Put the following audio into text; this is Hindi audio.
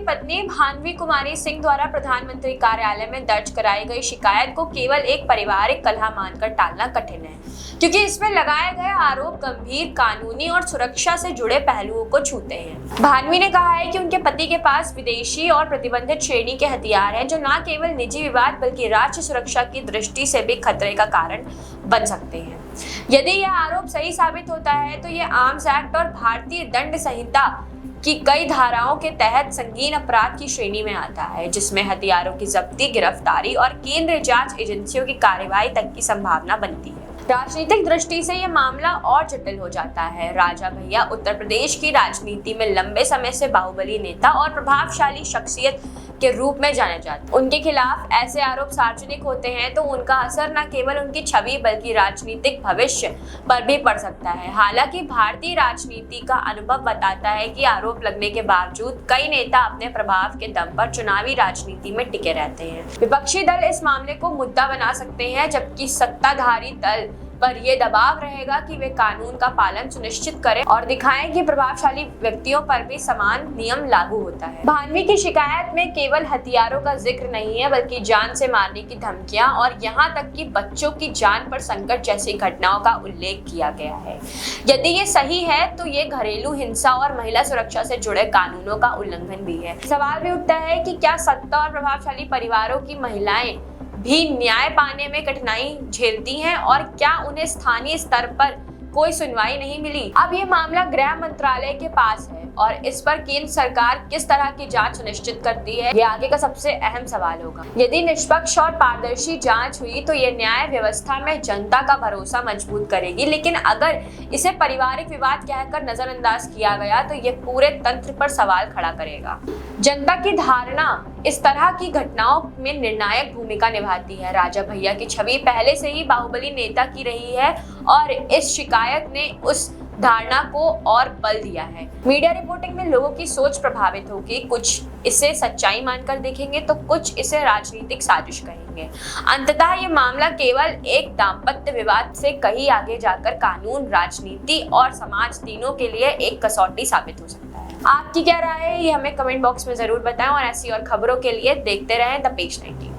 पत्नी भानवी कुमारी सिंह द्वारा प्रधानमंत्री कार्यालय में दर्ज कराई गई शिकायत को केवल एक पारिवारिक कलह मानकर टालना कठिन है, क्योंकि इसमें लगाए गए आरोप गंभीर कानूनी और सुरक्षा से जुड़े पहलुओं को छूते हैं। भानवी ने कहा है कि उनके पति के पास विदेशी और प्रतिबंधित श्रेणी के हथियार हैं, जो न केवल निजी विवाद बल्कि राष्ट्रीय सुरक्षा की दृष्टि से भी खतरे का कारण बन सकते हैं। यदि यह आरोप सही साबित होता है तो यह आर्म्स एक्ट और भारतीय दंड संहिता की कई धाराओं के तहत संगीन अपराध की श्रेणी में आता है, जिसमें हथियारों की जब्ती, गिरफ्तारी और केंद्रीय जांच एजेंसियों की कार्रवाई तक की संभावना बनती है। राजनीतिक दृष्टि से यह मामला और जटिल हो जाता है। राजा भैया उत्तर प्रदेश की राजनीति में लंबे समय से बाहुबली नेता और प्रभावशाली शख्सियत के रूप में जाने जाते हैं। उनके खिलाफ ऐसे आरोप सार्वजनिक होते हैं तो उनका असर न केवल उनकी छवि बल्कि राजनीतिक भविष्य पर भी पड़ सकता है। हालांकि भारतीय राजनीति का अनुभव बताता है कि आरोप लगने के बावजूद कई नेता अपने प्रभाव के दम पर चुनावी राजनीति में टिके रहते हैं। विपक्षी दल इस मामले को मुद्दा बना सकते हैं, जबकि सत्ताधारी दल पर यह दबाव रहेगा कि वे कानून का पालन सुनिश्चित करें और दिखाएं कि प्रभावशाली व्यक्तियों पर भी समान नियम लागू होता है। भानवी की शिकायत में केवल हथियारों का जिक्र नहीं है, बल्कि जान से मारने की धमकियां और यहाँ तक कि बच्चों की जान पर संकट जैसी घटनाओं का उल्लेख किया गया है। यदि ये सही है तो ये घरेलू हिंसा और महिला सुरक्षा से जुड़े कानूनों का उल्लंघन भी है। सवाल भी उठता है कि क्या सत्ता और प्रभावशाली परिवारों की महिलाएं भी न्याय पाने में कठिनाई झेलती हैं और क्या उन्हें स्थानीय स्तर पर कोई सुनवाई नहीं मिली। अब ये मामला गृह मंत्रालय के पास है और इस पर केंद्र सरकार किस तरह की जांच सुनिश्चित करती है, ये आगे का सबसे अहम सवाल होगा। यदि निष्पक्ष और पारदर्शी जांच हुई तो ये न्याय व्यवस्था में जनता का भरोसा मजबूत करेगी, लेकिन अगर इसे पारिवारिक विवाद कहकर नजरअंदाज किया गया तो ये पूरे तंत्र पर सवाल खड़ा करेगा। जनता की धारणा इस तरह की घटनाओं में निर्णायक भूमिका निभाती है। राजा भैया की छवि पहले से ही बाहुबली नेता की रही है और इस शिकायत ने उस धारणा को और बल दिया है। मीडिया रिपोर्टिंग में लोगों की सोच प्रभावित होगी, कुछ इसे सच्चाई मानकर देखेंगे तो कुछ इसे राजनीतिक साजिश कहेंगे। अंततः ये मामला केवल एक दाम्पत्य विवाद से कहीं आगे जाकर कानून, राजनीति और समाज तीनों के लिए एक कसौटी साबित हो सकता है। आपकी क्या राय है, ये हमें कमेंट बॉक्स में जरूर बताएं और ऐसी और खबरों के लिए देखते रहें द पेज 19।